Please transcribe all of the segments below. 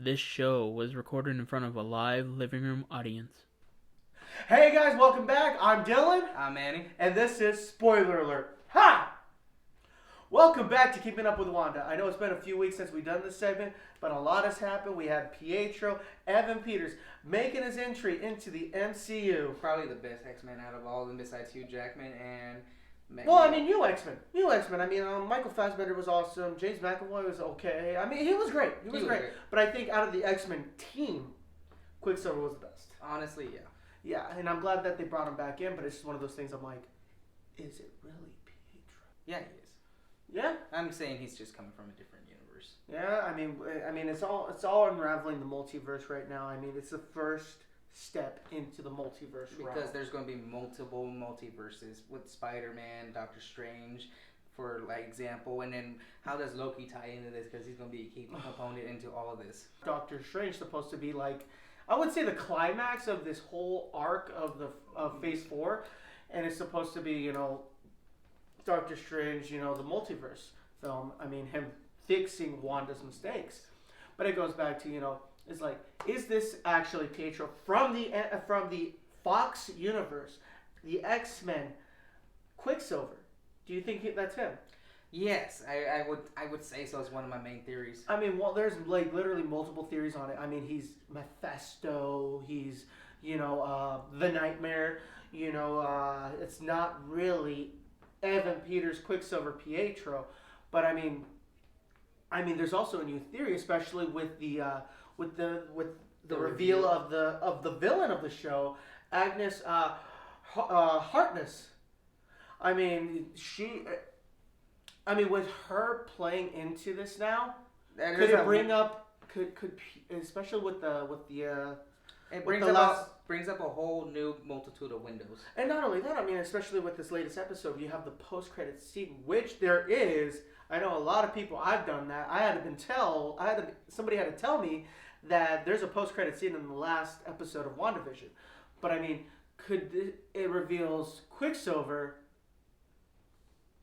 This show was recorded in front of a live living room audience. Hey guys, welcome back. I'm Dylan. I'm Manny. And this is Spoiler Alert. Ha! Welcome back to Keeping Up with Wanda. I know it's been a few weeks since we've done this segment, but a lot has happened. We had Pietro, Evan Peters, making his entry into the MCU. Probably the best X-Men out of all of them besides Hugh Jackman and... Well, I mean, new X-Men. I mean, Michael Fassbender was awesome. James McAvoy was okay. I mean, he was great. He was great. But I think out of the X-Men team, Quicksilver was the best. Honestly, yeah. Yeah, and I'm glad that they brought him back in, but it's just one of those things I'm like, is it really Pietro? Yeah, he is. Yeah? I'm saying he's just coming from a different universe. Yeah, I mean, it's all unraveling the multiverse right now. I mean, it's the first step into the multiverse because there's going to be multiple multiverses with Spider-Man, Doctor Strange, for like example, and then how does Loki tie into this? Because he's going to be a key component into all of this. Doctor Strange supposed to be like, I would say the climax of this whole arc of Phase 4, and it's supposed to be, Doctor Strange, the multiverse film. I mean, him fixing Wanda's mistakes, but it goes back to it's like, is this actually Pietro from the Fox universe, the X-Men, Quicksilver? Do you think that's him? Yes, I would say so. It's one of my main theories. I mean, well, there's like literally multiple theories on it. I mean, he's Mephisto. He's the Nightmare. It's not really Evan Peters, Quicksilver, Pietro, but I mean, there's also a new theory, especially with the reveal of the villain of the show, Agnes Harkness. I mean, with her playing into this now, could it bring up especially with the it brings up a whole new multitude of windows. And not only that, I mean, especially with this latest episode, you have the post-credit scene, which there is. I know a lot of people. I've done that. Somebody had to tell me that there's a post-credit scene in the last episode of WandaVision. But I mean, it reveals Quicksilver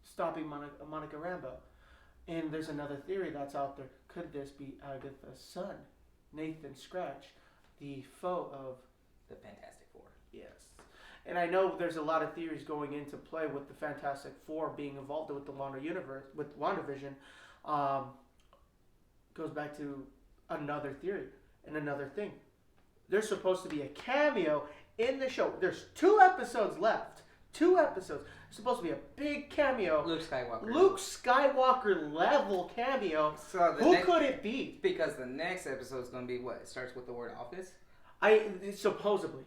stopping Monica Rambeau. And there's another theory that's out there. Could this be Agatha's son, Nathan Scratch, the foe of the Fantastic Four? Yes. And I know there's a lot of theories going into play with the Fantastic Four being involved with the Wanda universe, with WandaVision. Goes back to another theory and another thing. There's supposed to be a cameo in the show. There's 2 episodes left. 2 episodes. There's supposed to be a big cameo. Luke Skywalker level cameo. So who could it be? Because the next episode is going to be what? It starts with the word office? Supposedly.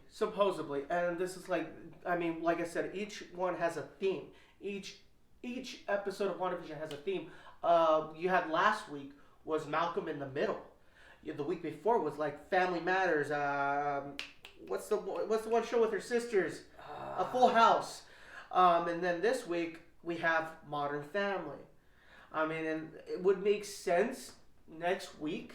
And this is like I said, each one has a theme. Each episode of WandaVision has a theme. You had last week was Malcolm in the Middle. The week before was like Family Matters. What's the one show with her sisters? A Full House. And then this week we have Modern Family. I mean, and it would make sense next week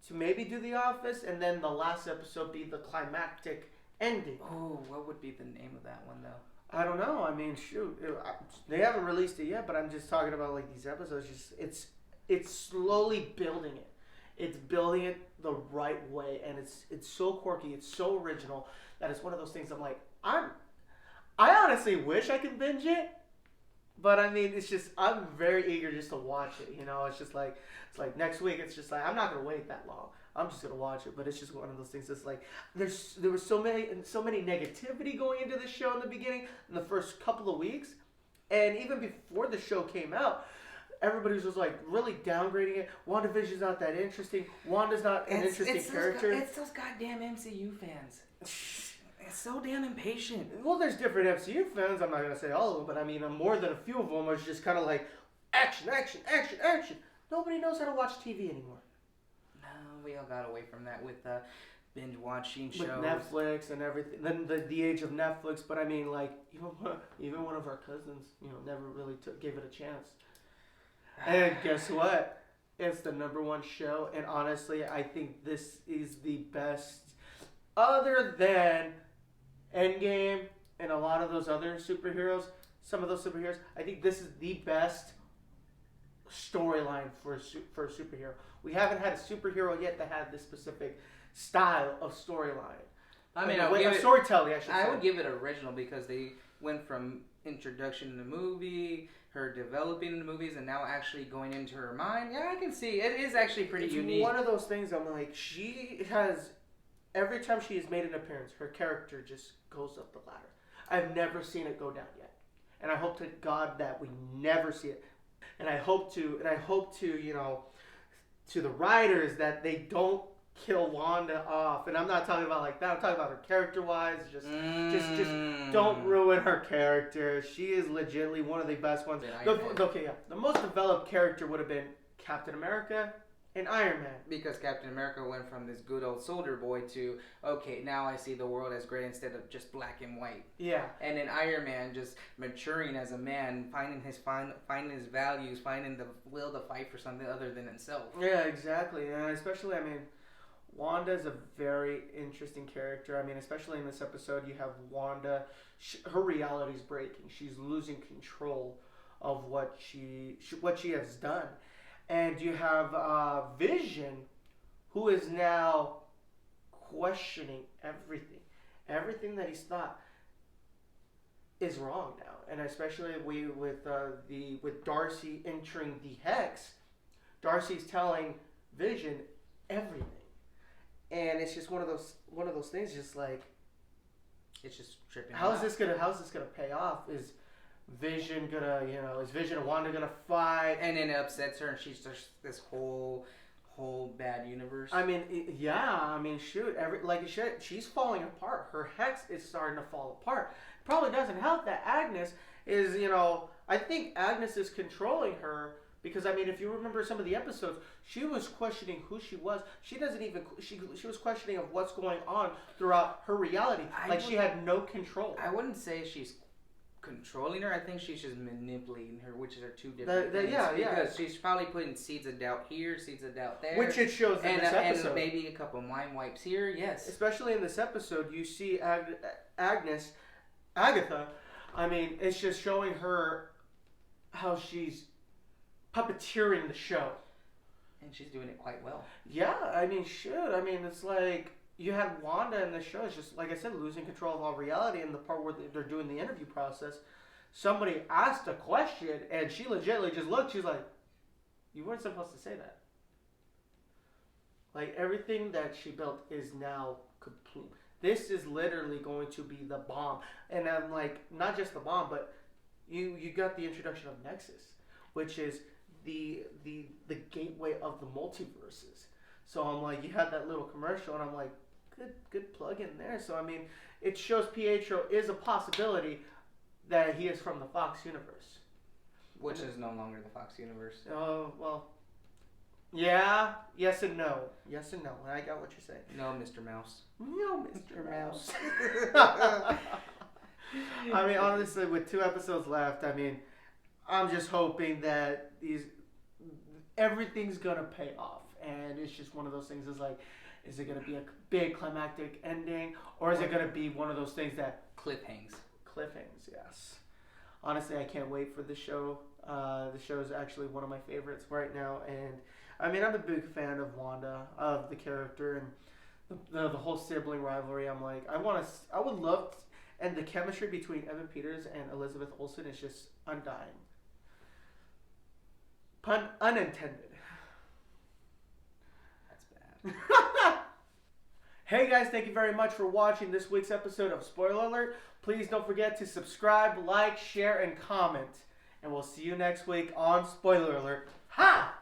to maybe do The Office, and then the last episode be the climactic ending. Oh, what would be the name of that one though? I don't know. I mean, shoot, they haven't released it yet, but I'm just talking about like these episodes. It's slowly building it. It's building it the right way, and it's so quirky, it's so original that it's one of those things. I'm like, I honestly wish I could binge it, but I mean, it's just I'm very eager just to watch it. It's like next week. It's just like I'm not gonna wait that long. I'm just gonna watch it, but it's just one of those things. It's like there was so many negativity going into the show in the beginning, in the first couple of weeks, and even before the show came out. Everybody was just like really downgrading it. WandaVision's not that interesting. Wanda's not an interesting character. It's those goddamn MCU fans. It's so damn impatient. Well, there's different MCU fans. I'm not going to say all of them, but I mean, more than a few of them are just kind of like, action, action, action, action. Nobody knows how to watch TV anymore. No, we all got away from that with binge watching shows. With Netflix and everything. Then the age of Netflix. But I mean, like, even one of our cousins, never really gave it a chance. And guess what? It's the #1 show, and honestly, I think this is the best, other than Endgame and a lot of those other superheroes. Some of those superheroes, I think this is the best storyline for a superhero. We haven't had a superhero yet that had this specific style of storyline. I mean, storytelling. I should say. I would give it original because they went from introduction in the movie, her developing the movies, and now actually going into her mind. Yeah, I can see it is actually pretty unique. One of those things. I'm like, she has every time she has made an appearance, her character just goes up the ladder. I've never seen it go down yet, and I hope to God that we never see it. And I hope to, to the writers that they don't kill Wanda off. And I'm not talking about like that. I'm talking about her character-wise. Just don't ruin her character. She is legitimately one of the best ones. The most developed character would have been Captain America and Iron Man. Because Captain America went from this good old soldier boy to, okay, now I see the world as gray instead of just black and white. Yeah. And then Iron Man just maturing as a man, finding his values, finding the will to fight for something other than himself. Yeah, exactly. And especially, Wanda is a very interesting character. Especially in this episode, you have Wanda. Her reality is breaking. She's losing control of what she has done. And you have Vision, who is now questioning everything. Everything that he's thought is wrong now. And especially with Darcy entering the Hex, Darcy's telling Vision everything. And it's just one of those things. Just like, it's just tripping. How's this gonna pay off? Is Vision and Wanda gonna fight? And then it upsets her, and she's just this whole bad universe. Shoot. She's falling apart. Her hex is starting to fall apart. Probably doesn't help that Agnes is. I think Agnes is controlling her. Because if you remember some of the episodes, she was questioning who she was. She was questioning of what's going on throughout her reality. She had no control. I wouldn't say she's controlling her. I think she's just manipulating her, which are two different things. Because she's probably putting seeds of doubt here, seeds of doubt there. Which it shows in this episode. And maybe a couple mind wipes here, yes. Especially in this episode, you see Agatha. It's just showing her how she's puppeteering the show. And she's doing it quite well. Yeah, it's like you had Wanda in the show. It's just, like I said, losing control of all reality. In the part where they're doing the interview process, somebody asked a question, and she legitimately just looked. She's like, you weren't supposed to say that. Like, everything that she built is now complete. This is literally going to be the bomb. And I'm like, not just the bomb, but you got the introduction of Nexus, which is the gateway of the multiverses. So I'm like, you had that little commercial, and I'm like, good plug in there. So it shows Pietro is a possibility that he is from the Fox universe, which is no longer the Fox universe. Oh well, yeah, yes and no, yes and no. I got what you're saying. No, Mr. Mouse. No, Mr. Mouse. Honestly, with 2 episodes left, I'm just hoping that everything's gonna pay off, and it's just one of those things. Is like, is it gonna be a big climactic ending, or is it gonna be one of those things that cliffhangs? Cliffhangs, yes. Honestly, I can't wait for the show. The show is actually one of my favorites right now, and I'm a big fan of Wanda, of the character, and the whole sibling rivalry. I'm like, I would love to, and the chemistry between Evan Peters and Elizabeth Olsen is just undying. Pun unintended. That's bad. Hey guys, thank you very much for watching this week's episode of Spoiler Alert. Please don't forget to subscribe, like, share, and comment. And we'll see you next week on Spoiler Alert. Ha!